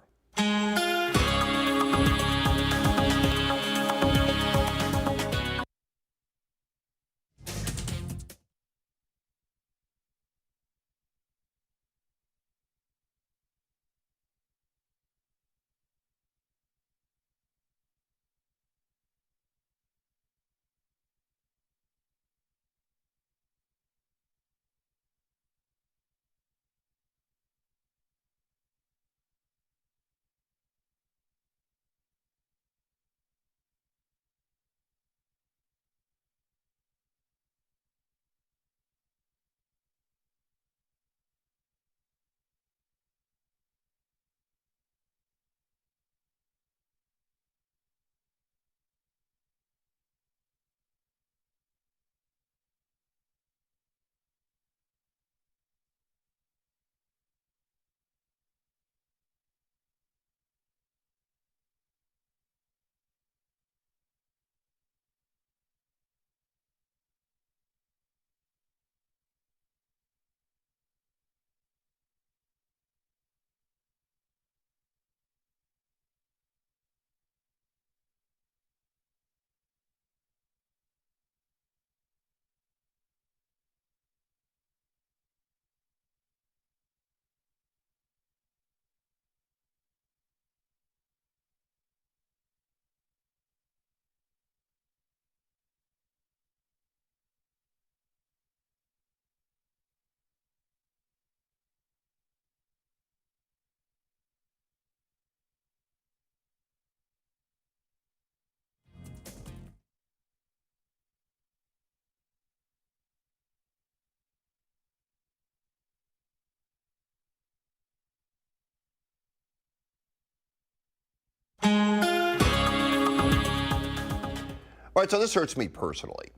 Speaker 20: All right, so this hurts me personally.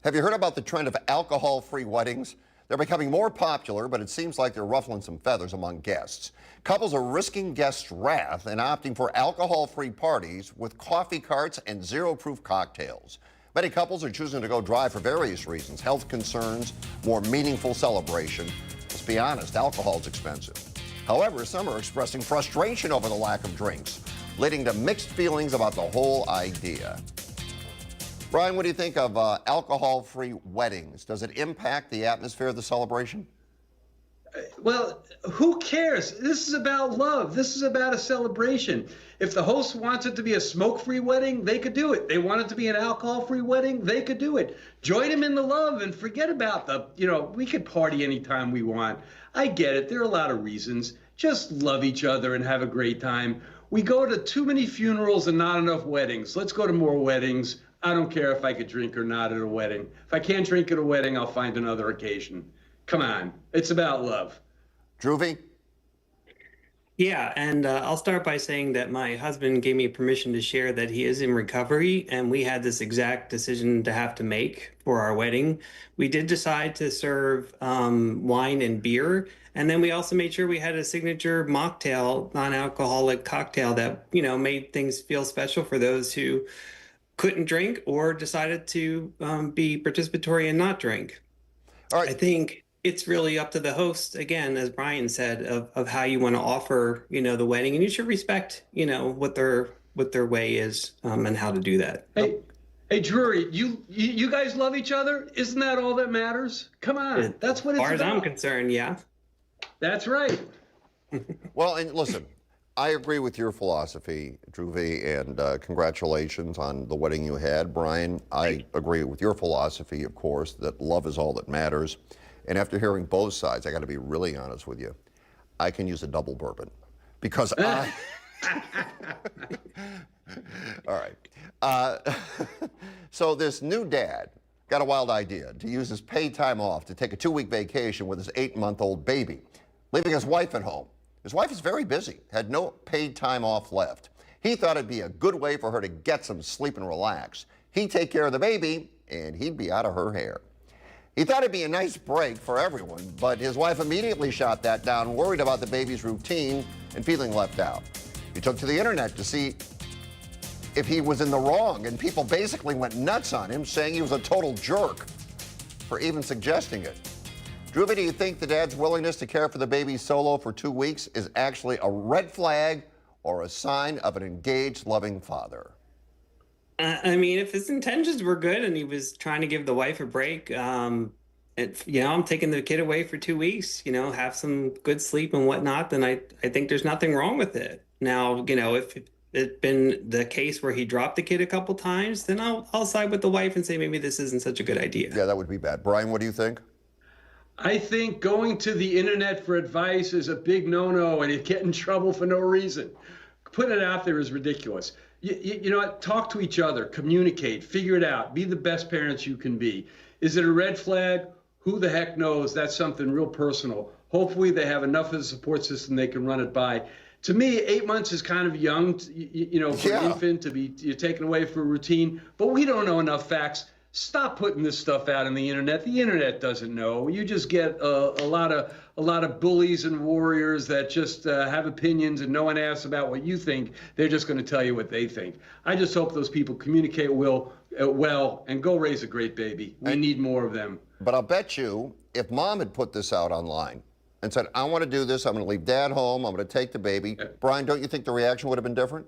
Speaker 20: Have you heard about the trend of alcohol-free weddings? They're becoming more popular, but it seems like they're ruffling some feathers among guests. Couples are risking guests' wrath and opting for alcohol-free parties with coffee carts and zero-proof cocktails. Many couples are choosing to go dry for various reasons: health concerns, more meaningful celebration. Let's be honest, alcohol is expensive. However, some are expressing frustration over the lack of drinks, leading to mixed feelings about the whole idea. Brian, what do you think of alcohol-free weddings? Does it impact the atmosphere of the celebration?
Speaker 21: Well, who cares? This is about love. This is about a celebration. If the host wants it to be a smoke-free wedding, they could do it. They want it to be an alcohol-free wedding, they could do it. Join them in the love and forget about we could party anytime we want. I get it. There are a lot of reasons. Just love each other and have a great time. We go to too many funerals and not enough weddings. Let's go to more weddings. I don't care if I could drink or not at a wedding. If I can't drink at a wedding, I'll find another occasion. Come on, it's about love.
Speaker 20: Dhruvi?
Speaker 22: Yeah, and I'll start by saying that my husband gave me permission to share that he is in recovery, and we had this exact decision to have to make for our wedding. We did decide to serve wine and beer, and then we also made sure we had a signature mocktail, non-alcoholic cocktail that, made things feel special for those who couldn't drink or decided to be participatory and not drink.
Speaker 20: All right.
Speaker 22: I think it's really up to the host, again, as Brian said, of how you want to offer, the wedding, and you should respect, what their way is and how to do that.
Speaker 21: Hey, Drury, you guys love each other? Isn't that all that matters? Come on, that's what it's about.
Speaker 22: As far as I'm concerned, yeah.
Speaker 21: That's right.
Speaker 20: Well, and listen, I agree with your philosophy, Dhruvi, and congratulations on the wedding you had. Brian, I agree with your philosophy, of course, that love is all that matters. And after hearing both sides, I got to be really honest with you. I can use a double bourbon because I... All right. So this new dad got a wild idea to use his paid time off to take a 2-week vacation with his 8-month-old baby, leaving his wife at home. His wife is very busy, had no paid time off left. He thought it'd be a good way for her to get some sleep and relax. He'd take care of the baby, and he'd be out of her hair. He thought it'd be a nice break for everyone, but his wife immediately shot that down, worried about the baby's routine and feeling left out. He took to the internet to see if he was in the wrong, and people basically went nuts on him, saying he was a total jerk for even suggesting it. Dhruvi, do you think the dad's willingness to care for the baby solo for 2 weeks is actually a red flag or a sign of an engaged, loving father?
Speaker 22: I mean, if his intentions were good and he was trying to give the wife a break, I'm taking the kid away for 2 weeks, have some good sleep and whatnot, then I think there's nothing wrong with it. Now, if it's been the case where he dropped the kid a couple times, then I'll side with the wife and say maybe this isn't such a good idea.
Speaker 20: Yeah, that would be bad. Brian, what do you think?
Speaker 21: I think going to the internet for advice is a big no-no, and you get in trouble for no reason. Putting it out there is ridiculous. You know what? Talk to each other, communicate, figure it out, be the best parents you can be. Is it a red flag? Who the heck knows? That's something real personal. Hopefully they have enough of a support system they can run it by. To me, 8 months is kind of young, for an infant to be taken away for a routine, but we don't know enough facts. Stop putting this stuff out on the internet. The internet doesn't know. You just get a lot of bullies and warriors that just have opinions, and no one asks about what you think. They're just going to tell you what they think. I just hope those people communicate well and go raise a great baby. We need more of them.
Speaker 20: But I'll bet you, if mom had put this out online and said, I want to do this, I'm going to leave dad home, I'm going to take the baby, Brian, don't you think the reaction would have been different?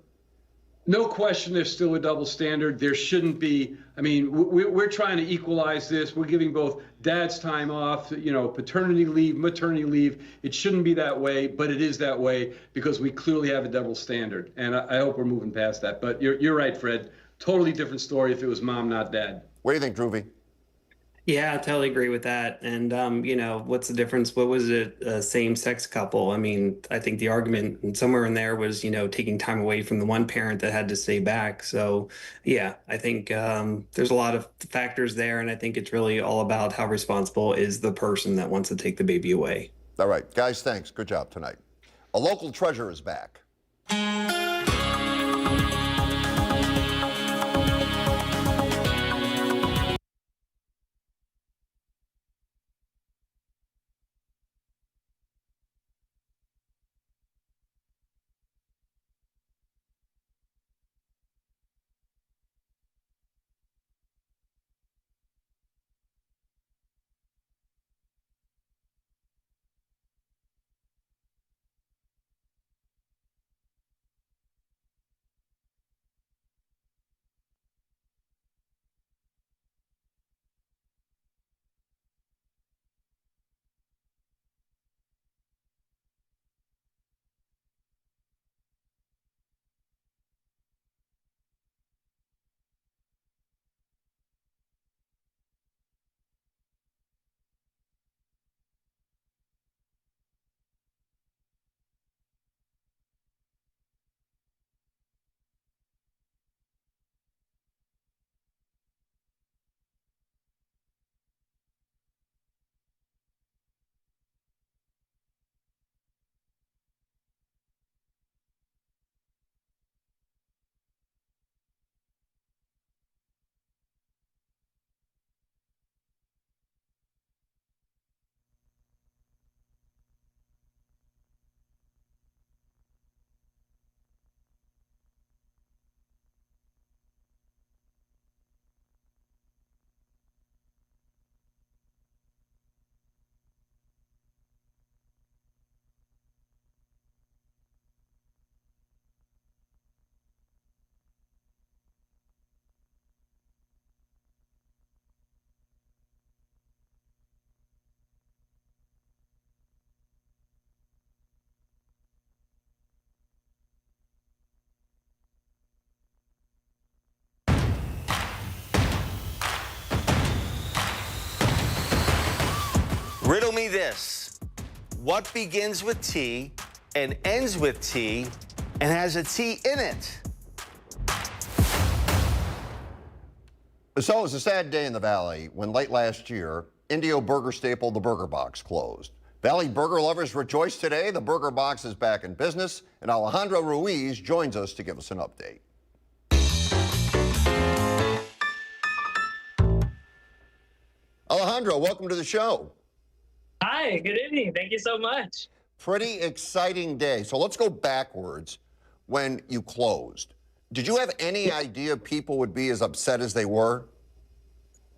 Speaker 21: No question, there's still a double standard. There shouldn't be. I mean, we're trying to equalize this. We're giving both dads time off, paternity leave, maternity leave. It shouldn't be that way, but it is that way because we clearly have a double standard. And I hope we're moving past that. But you're right, Fred. Totally different story if it was mom, not dad.
Speaker 20: What do you think, Dhruvi?
Speaker 22: Yeah, I totally agree with that. And, what's the difference? What was it? A same-sex couple? I mean, I think the argument somewhere in there was, taking time away from the one parent that had to stay back. So, yeah, I think there's a lot of factors there. And I think it's really all about how responsible is the person that wants to take the baby away.
Speaker 20: All right, guys, thanks. Good job tonight. A local treasure is back.
Speaker 8: Riddle me this. What begins with T and ends with T and has a T in it?
Speaker 20: So it was a sad day in the Valley when late last year, Indio burger staple The Burger Box closed. Valley burger lovers rejoice today. The Burger Box is back in business, and Alejandro Ruiz joins us to give us an update. Alejandro, welcome to the show.
Speaker 10: Hi, good evening. Thank you so much.
Speaker 20: Pretty exciting day. So let's go backwards when you closed. Did you have any idea people would be as upset as they were?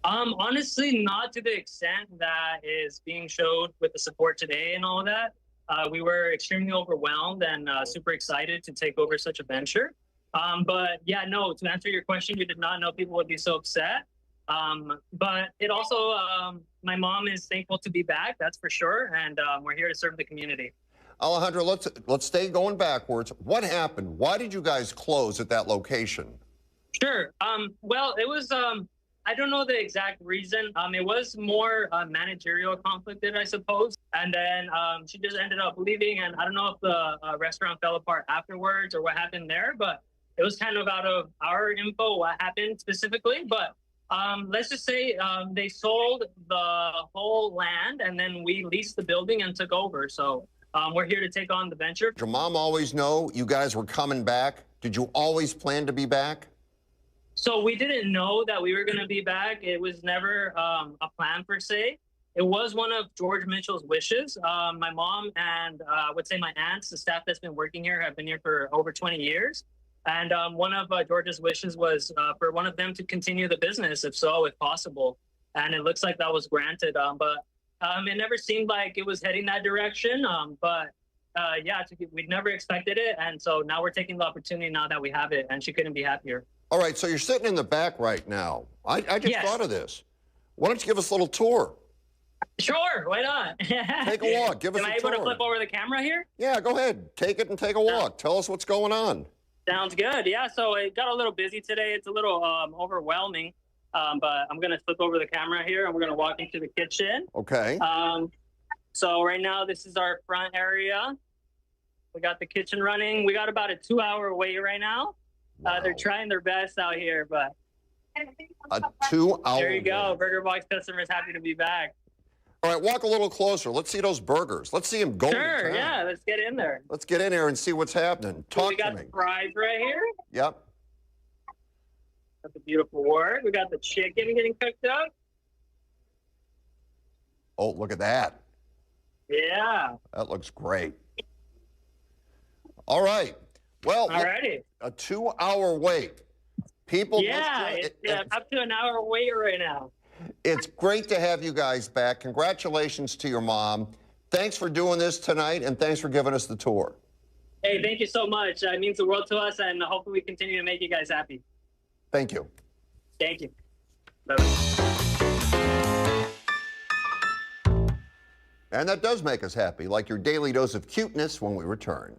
Speaker 10: Honestly, not to the extent that is being showed with the support today and all of that. We were extremely overwhelmed and super excited to take over such a venture. But yeah, no, to answer your question, we did not know people would be so upset. But it also, my mom is thankful to be back, that's for sure. And we're here to serve the community.
Speaker 20: Alejandro, let's stay going backwards. What happened? Why did you guys close at that location?
Speaker 10: Sure. Well, it was, I don't know the exact reason. It was more managerial conflicted, I suppose. And then she just ended up leaving. And I don't know if the restaurant fell apart afterwards or what happened there, but it was kind of out of our info what happened specifically. But let's just say they sold the whole land and then we leased the building and took over. So we're here to take on the venture.
Speaker 20: Did your mom always know you guys were coming back? Did you always plan to be back?
Speaker 10: So we didn't know that we were going to be back. It was never a plan per se. It was one of George Mitchell's wishes. My mom and I would say my aunts, the staff that's been working here, have been here for over 20 years. And one of George's wishes was for one of them to continue the business, if possible. And it looks like that was granted. But it never seemed like it was heading that direction. Yeah, we'd never expected it. And so now we're taking the opportunity now that we have it. And she couldn't be happier.
Speaker 20: All right, so you're sitting in the back right now. I just thought of this. Why don't you give us a little tour?
Speaker 10: Sure, why not?
Speaker 20: Take a walk. Give us a tour.
Speaker 10: Am I able to flip over the camera here?
Speaker 20: Yeah, go ahead. Take it and take a walk. Tell us what's going on.
Speaker 10: Sounds good. Yeah, so it got a little busy today. It's a little overwhelming, but I'm going to flip over the camera here and we're going to walk into the kitchen.
Speaker 20: Okay.
Speaker 10: So right now, this is our front area. We got the kitchen running. We got about a 2-hour wait right now.
Speaker 20: Wow.
Speaker 10: They're trying their best out here, but
Speaker 20: a 2-hour
Speaker 10: there you go.
Speaker 20: wait.
Speaker 10: Burger Box customers happy to be back.
Speaker 20: All right, walk a little closer. Let's see those burgers. Let's see them go.
Speaker 10: Sure, yeah, let's get in there.
Speaker 20: Let's get in there and see what's happening. Talk
Speaker 10: we got
Speaker 20: to me.
Speaker 10: The fries right here.
Speaker 20: Yep.
Speaker 10: That's a beautiful work. We got the chicken getting cooked up.
Speaker 20: Oh, look at that.
Speaker 10: Yeah.
Speaker 20: That looks great. All right. Well,
Speaker 10: alrighty.
Speaker 20: A 2-hour wait. People.
Speaker 10: Yeah, it's up to an hour wait right now.
Speaker 20: It's great to have you guys back. Congratulations to your mom. Thanks for doing this tonight, and thanks for giving us the tour.
Speaker 10: Hey, thank you so much. It means the world to us, and hopefully we continue to make you guys happy.
Speaker 20: Thank you.
Speaker 10: Thank you. Bye-bye.
Speaker 20: And that does make us happy, like your daily dose of cuteness when we return.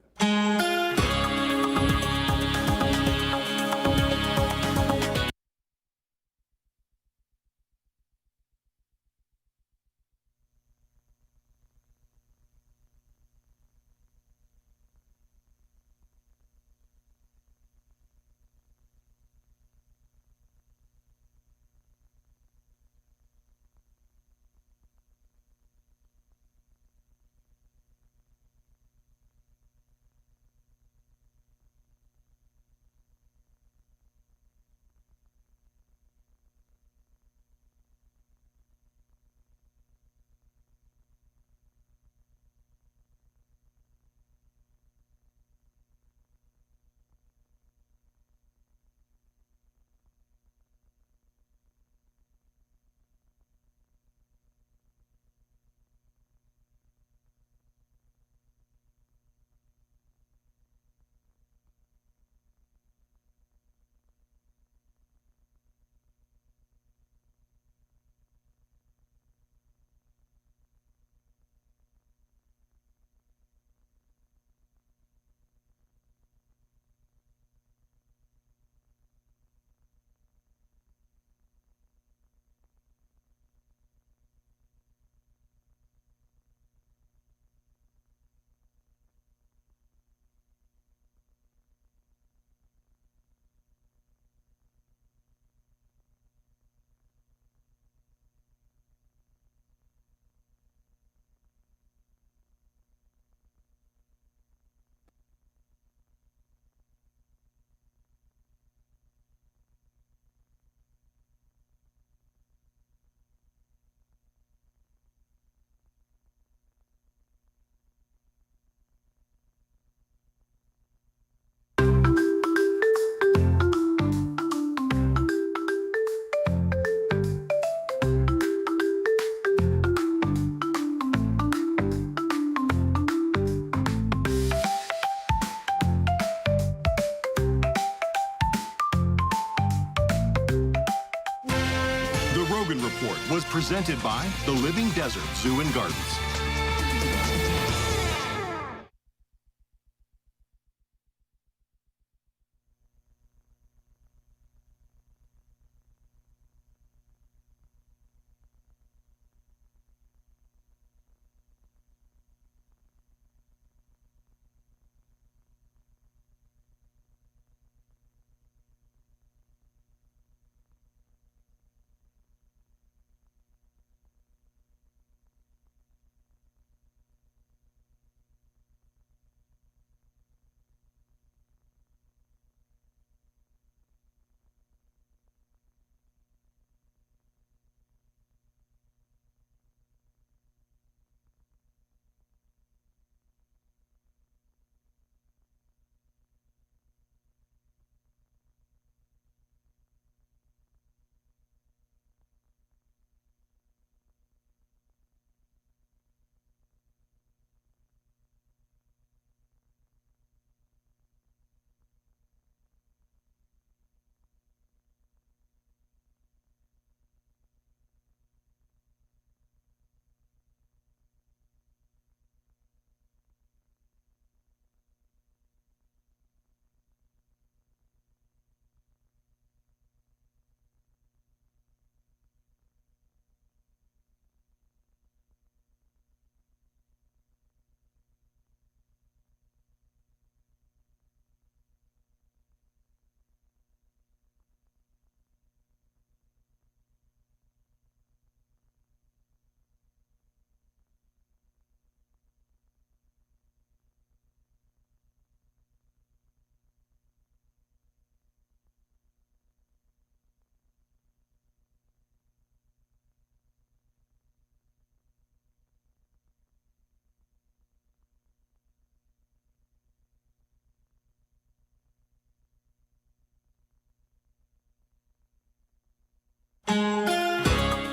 Speaker 2: Report was presented by the Living Desert Zoo and Gardens.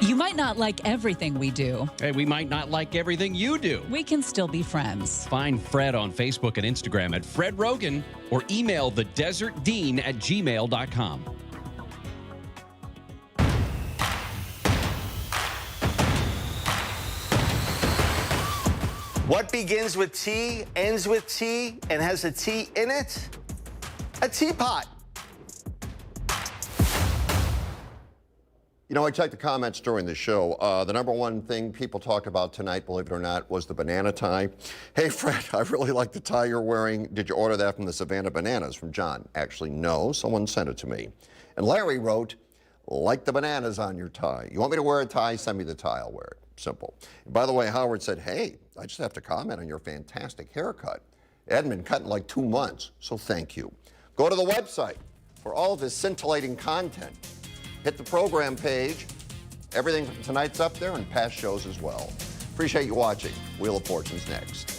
Speaker 11: You might not like everything we do.
Speaker 7: Hey, we might not like everything you do.
Speaker 11: We can still be friends.
Speaker 7: Find Fred on Facebook and Instagram at Fred Rogan or email thedesertdean@gmail.com.
Speaker 8: What begins with T, ends with T, and has a T in it? A teapot.
Speaker 20: You know, I checked the comments during the show. The number one thing people talked about tonight, believe it or not, was the banana tie. Hey, Fred, I really like the tie you're wearing. Did you order that from the Savannah Bananas? From John. Actually, no. Someone sent it to me. And Larry wrote, like the bananas on your tie. You want me to wear a tie? Send me the tie. I'll wear it. Simple. And by the way, Howard said, hey, I just have to comment on your fantastic haircut. It hadn't been cut in like 2 months, so thank you. Go to the website for all of this scintillating content. Hit the program page. Everything from tonight's up there and past shows as well. Appreciate you watching. Wheel of Fortune's next.